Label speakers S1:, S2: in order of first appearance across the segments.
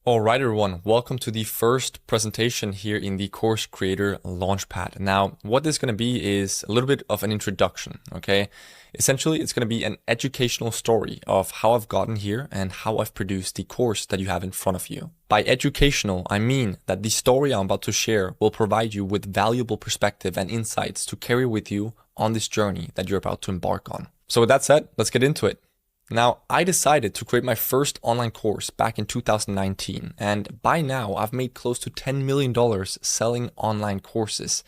S1: All right, everyone, welcome to the first presentation here in the Course Creator Launchpad. Now, what this is going to be is a little bit of an introduction, okay? Essentially, it's going to be an educational story of how I've gotten here and how I've produced the course that you have in front of you. By educational, I mean that the story I'm about to share will provide you with valuable perspective and insights to carry with you on this journey that you're about to embark on. So with that said, let's get into it. Now, I decided to create my first online course back in 2019, and by now I've made close to $10 million selling online courses.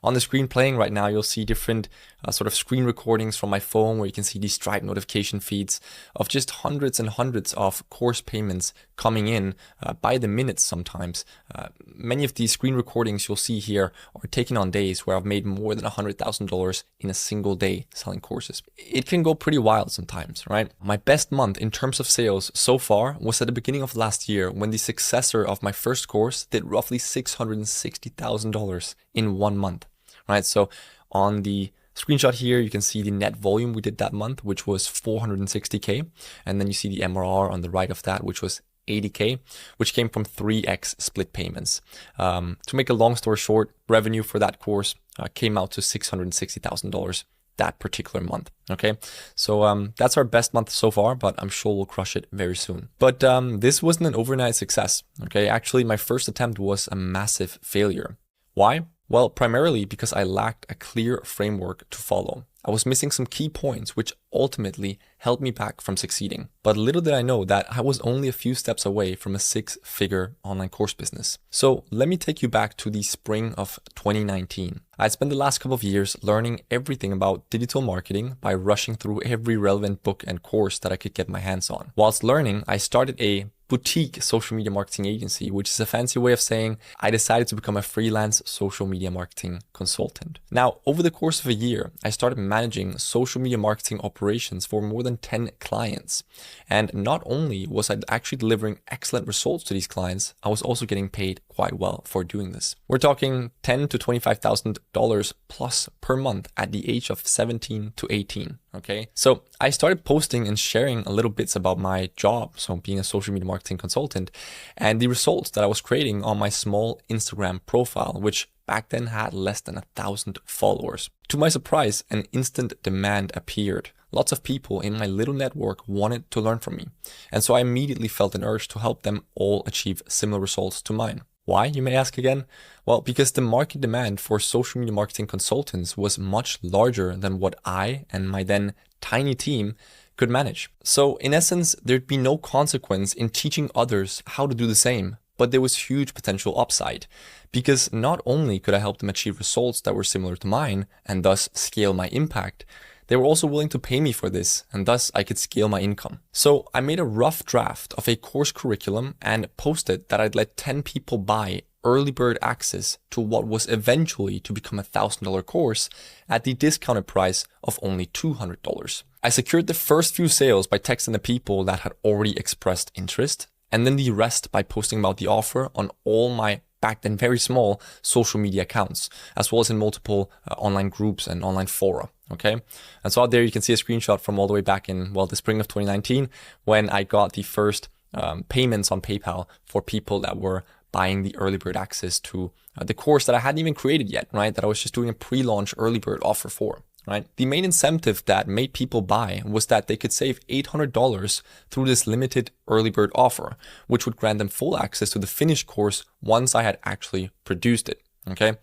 S1: On the screen playing right now, you'll see different sort of screen recordings from my phone where you can see these Stripe notification feeds of just hundreds and hundreds of course payments coming in by the minute sometimes. Many of these screen recordings you'll see here are taken on days where I've made more than $100,000 in a single day selling courses. It can go pretty wild sometimes, right? My best month in terms of sales so far was at the beginning of last year when the successor of my first course did roughly $660,000 in 1 month. Right, so on the screenshot here, you can see the net volume we did that month, which was 460K. And then you see the MRR on the right of that, which was 80K, which came from 3x split payments. To make a long story short, revenue for that course came out to $660,000 that particular month. Okay, so that's our best month so far, but I'm sure we'll crush it very soon. But this wasn't an overnight success. Okay, actually, my first attempt was a massive failure. Why? Well, primarily because I lacked a clear framework to follow. I was missing some key points which ultimately held me back from succeeding. But little did I know that I was only a few steps away from a 6-figure online course business. So let me take you back to the spring of 2019. I spent the last couple of years learning everything about digital marketing by rushing through every relevant book and course that I could get my hands on. Whilst learning, I started a boutique social media marketing agency, which is a fancy way of saying I decided to become a freelance social media marketing consultant. Now, over the course of a year, I started managing social media marketing operations for more than 10 clients. And not only was I actually delivering excellent results to these clients, I was also getting paid quite well for doing this. We're talking $10,000 to $25,000 plus per month at the age of 17 to 18. Okay, so I started posting and sharing a little bits about my job, so being a social media marketing consultant, and the results that I was creating on my small Instagram profile, which back then had less than 1,000 followers. To my surprise, an instant demand appeared. Lots of people in my little network wanted to learn from me, and so I immediately felt an urge to help them all achieve similar results to mine. Why, you may ask again? Well, because the market demand for social media marketing consultants was much larger than what I and my then tiny team could manage. So in essence, there'd be no consequence in teaching others how to do the same, but there was huge potential upside because not only could I help them achieve results that were similar to mine and thus scale my impact, they were also willing to pay me for this, and thus I could scale my income. So I made a rough draft of a course curriculum and posted that I'd let 10 people buy early bird access to what was eventually to become a $1,000 course at the discounted price of only $200. I secured the first few sales by texting the people that had already expressed interest, and then the rest by posting about the offer on all my back then very small social media accounts, as well as in multiple online groups and online fora. Okay, and so out there you can see a screenshot from all the way back in, well, the spring of 2019 when I got the first payments on PayPal for people that were buying the early bird access to the course that I hadn't even created yet, right? That I was just doing a pre-launch early bird offer for. Right? The main incentive that made people buy was that they could save $800 through this limited early bird offer, which would grant them full access to the finished course once I had actually produced it. Okay.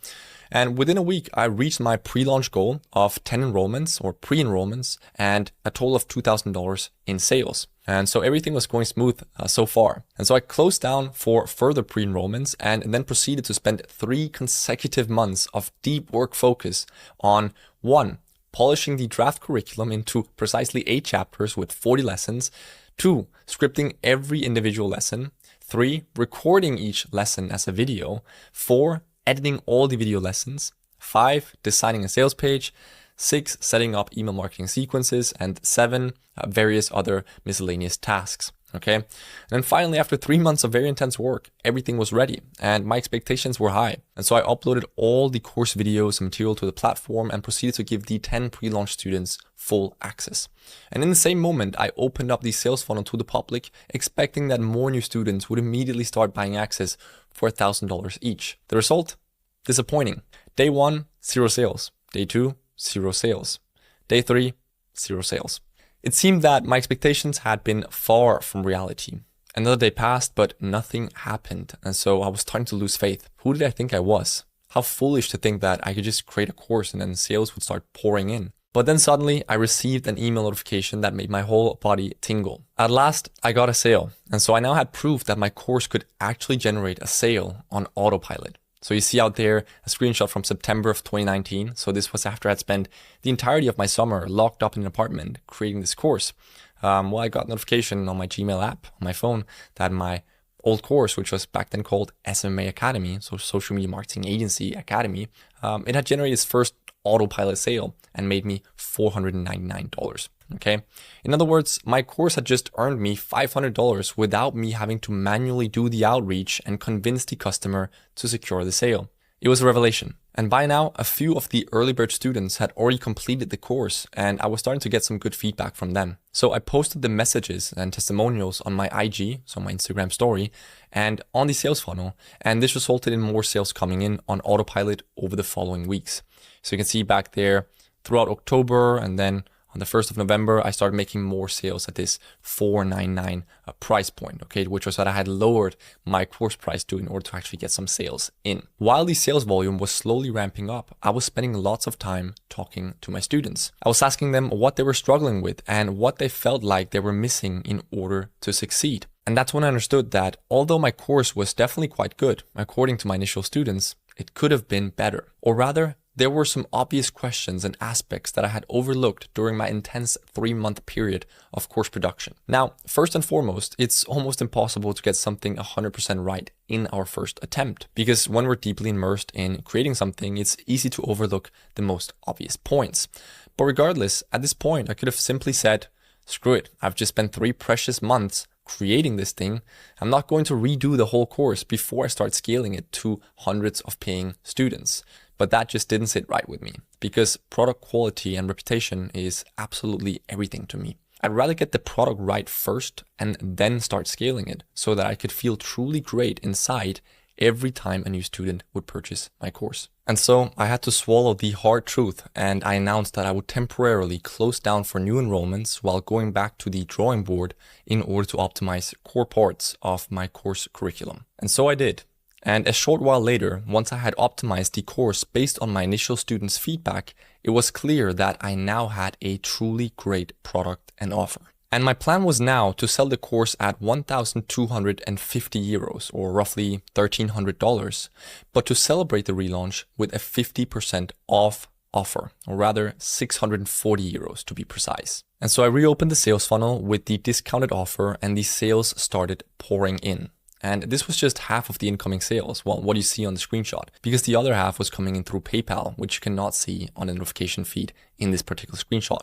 S1: And within a week, I reached my pre-launch goal of 10 enrollments or pre-enrollments and a total of $2,000 in sales. And so everything was going smooth so far. And so I closed down for further pre-enrollments and then proceeded to spend 3 consecutive months of deep work focus on 1, polishing the draft curriculum into precisely 8 chapters with 40 lessons, 2, scripting every individual lesson, 3, recording each lesson as a video, 4, editing all the video lessons, 5, designing a sales page, 6, setting up email marketing sequences, and 7, various other miscellaneous tasks. Okay. And then finally, after 3 months of very intense work, everything was ready and my expectations were high. And so I uploaded all the course videos and material to the platform and proceeded to give the 10 pre-launch students full access. And in the same moment, I opened up the sales funnel to the public, expecting that more new students would immediately start buying access for $1,000 each. The result? Disappointing. Day 1, 0 sales. Day 2, 0 sales. Day 3, 0 sales. It seemed that my expectations had been far from reality. Another day passed, but nothing happened. And so I was starting to lose faith. Who did I think I was? How foolish to think that I could just create a course and then sales would start pouring in. But then suddenly I received an email notification that made my whole body tingle. At last, I got a sale. And so I now had proof that my course could actually generate a sale on autopilot. So you see out there a screenshot from September of 2019. So this was after I'd spent the entirety of my summer locked up in an apartment creating this course. Well, I got notification on my Gmail app on my phone that my old course, which was back then called SMA Academy, so Social Media Marketing Agency Academy, it had generated its first autopilot sale and made me $499. Okay. In other words, my course had just earned me $500 without me having to manually do the outreach and convince the customer to secure the sale. It was a revelation. And by now, a few of the early bird students had already completed the course and I was starting to get some good feedback from them. So I posted the messages and testimonials on my IG, so my Instagram story, and on the sales funnel. And this resulted in more sales coming in on autopilot over the following weeks. So you can see back there throughout October, and then on the 1st of November, I started making more sales at this $499 price point, okay, which was what I had lowered my course price to in order to actually get some sales in. While the sales volume was slowly ramping up, I was spending lots of time talking to my students. I was asking them what they were struggling with and what they felt like they were missing in order to succeed. And that's when I understood that although my course was definitely quite good, according to my initial students, it could have been better. Or rather, there were some obvious questions and aspects that I had overlooked during my intense 3-month period of course production. Now, first and foremost, it's almost impossible to get something 100% right in our first attempt, because when we're deeply immersed in creating something, it's easy to overlook the most obvious points. But regardless, at this point, I could have simply said, screw it, I've just spent 3 precious months creating this thing. I'm not going to redo the whole course before I start scaling it to hundreds of paying students. But that just didn't sit right with me, because product quality and reputation is absolutely everything to me. I'd rather get the product right first and then start scaling it so that I could feel truly great inside every time a new student would purchase my course. And so I had to swallow the hard truth, and I announced that I would temporarily close down for new enrollments while going back to the drawing board in order to optimize core parts of my course curriculum. And so I did. And a short while later, once I had optimized the course based on my initial students' feedback, it was clear that I now had a truly great product and offer. And my plan was now to sell the course at 1,250 euros, or roughly $1,300, but to celebrate the relaunch with a 50% off offer, or rather 640 euros to be precise. And so I reopened the sales funnel with the discounted offer and the sales started pouring in. And this was just half of the incoming sales, well, what you see on the screenshot, because the other half was coming in through PayPal, which you cannot see on the notification feed in this particular screenshot.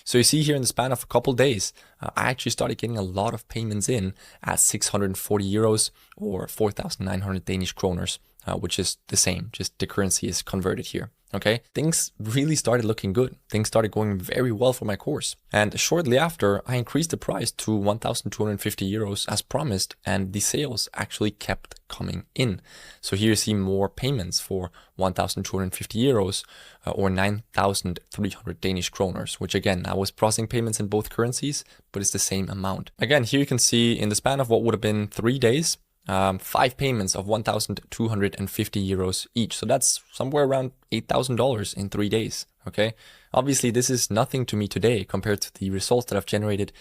S1: So you see here in the span of a couple of days, I actually started getting a lot of payments in at 640 euros or 4,900 Danish kroners, which is the same, just the currency is converted here. Okay, things really started looking good. Things started going very well for my course. And shortly after, I increased the price to 1,250 euros as promised, and the sales actually kept coming in. So here you see more payments for 1,250 euros or 9,300 Danish kroners, which again, I was processing payments in both currencies, but it's the same amount. Again, here you can see in the span of what would have been 3 days, 5 payments of 1,250 euros each. So that's somewhere around $8,000 in 3 days. Okay. Obviously, this is nothing to me today compared to the results that I've generated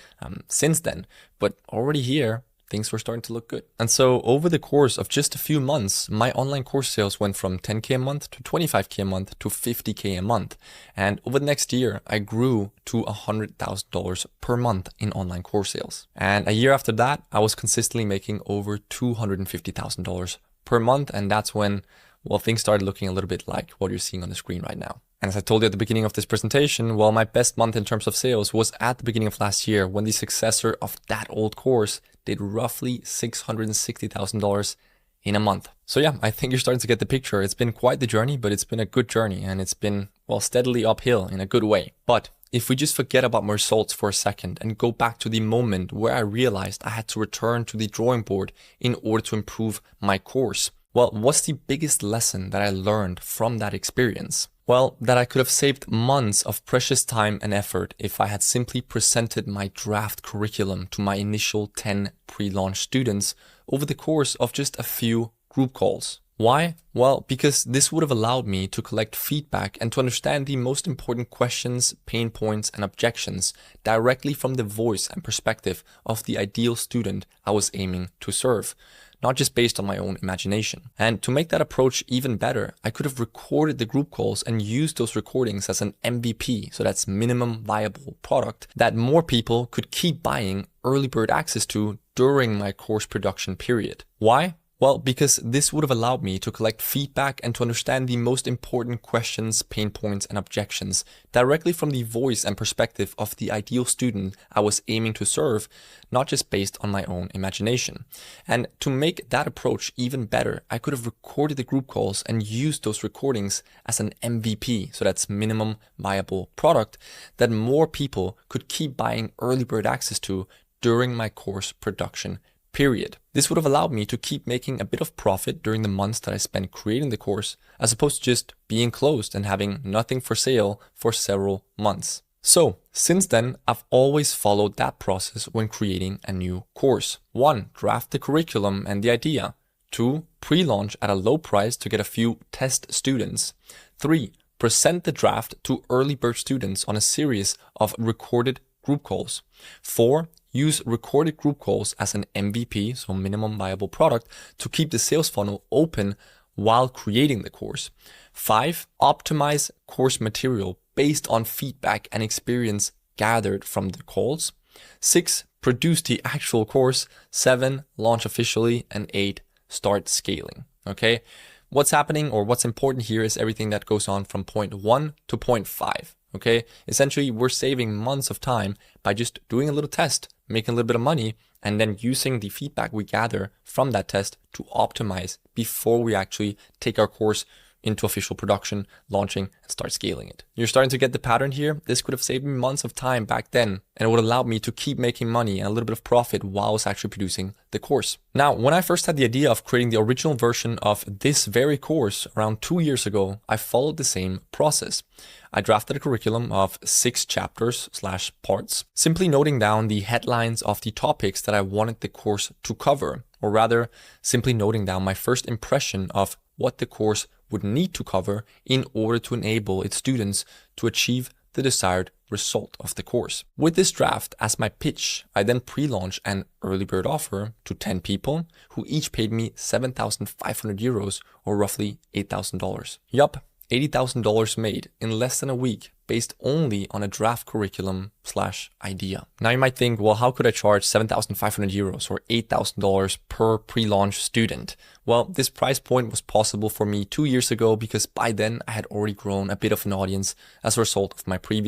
S1: since then. But already here, things were starting to look good. And so over the course of just a few months, my online course sales went from 10K a month to 25K a month to 50K a month. And over the next year, I grew to $100,000 per month in online course sales. And a year after that, I was consistently making over $250,000 per month. And that's when, well, things started looking a little bit like what you're seeing on the screen right now. And as I told you at the beginning of this presentation, well, my best month in terms of sales was at the beginning of last year when the successor of that old course did roughly $660,000 in a month. So yeah, I think you're starting to get the picture. It's been quite the journey, but it's been a good journey, and it's been, well, steadily uphill in a good way. But if we just forget about my results for a second and go back to the moment where I realized I had to return to the drawing board in order to improve my course, well, what's the biggest lesson that I learned from that experience? Well, that I could have saved months of precious time and effort if I had simply presented my draft curriculum to my initial 10 pre-launch students over the course of just a few group calls. Why? Well, because this would have allowed me to collect feedback and to understand the most important questions, pain points, and objections directly from the voice and perspective of the ideal student I was aiming to serve, not just based on my own imagination. And to make that approach even better, I could have recorded the group calls and used those recordings as an MVP, so that's minimum viable product, that more people could keep buying early bird access to during my course production period. Why? Well, because this would have allowed me to collect feedback and to understand the most important questions, pain points, and objections directly from the voice and perspective of the ideal student I was aiming to serve, not just based on my own imagination. And to make that approach even better, I could have recorded the group calls and used those recordings as an MVP, so that's minimum viable product, that more people could keep buying early bird access to during my course production period. This would have allowed me to keep making a bit of profit during the months that I spent creating the course, as opposed to just being closed and having nothing for sale for several months. So since then, I've always followed that process when creating a new course. 1. Draft the curriculum and the idea. 2. Pre-launch at a low price to get a few test students. 3. Present the draft to early bird students on a series of recorded group calls. 4. Use recorded group calls as an MVP, so minimum viable product, to keep the sales funnel open while creating the course. 5. Optimize course material based on feedback and experience gathered from the calls. 6. Produce the actual course. 7. Launch officially. And 8. Start scaling. Okay? What's happening, or what's important here, is everything that goes on from point 1 to point 5. Okay? Essentially, we're saving months of time by just doing a little test, making a little bit of money, and then using the feedback we gather from that test to optimize before we actually take our course into official production, launching, and start scaling it. You're starting to get the pattern here. This could have saved me months of time back then, and it would allow me to keep making money and a little bit of profit while I was actually producing the course. Now, when I first had the idea of creating the original version of this very course around 2 years ago, I followed the same process. I drafted a curriculum of 6 chapters/parts, simply noting down the headlines of the topics that I wanted the course to cover, or rather, simply noting down my first impression of what the course would need to cover in order to enable its students to achieve the desired result of the course. With this draft as my pitch, I then pre-launched an early bird offer to 10 people who each paid me 7,500 euros, or roughly $8,000. Yup, $80,000 made in less than a week based only on a draft curriculum/idea. Now you might think, well, how could I charge 7,500 euros or $8,000 per pre-launch student? Well, this price point was possible for me 2 years ago because by then I had already grown a bit of an audience as a result of my previous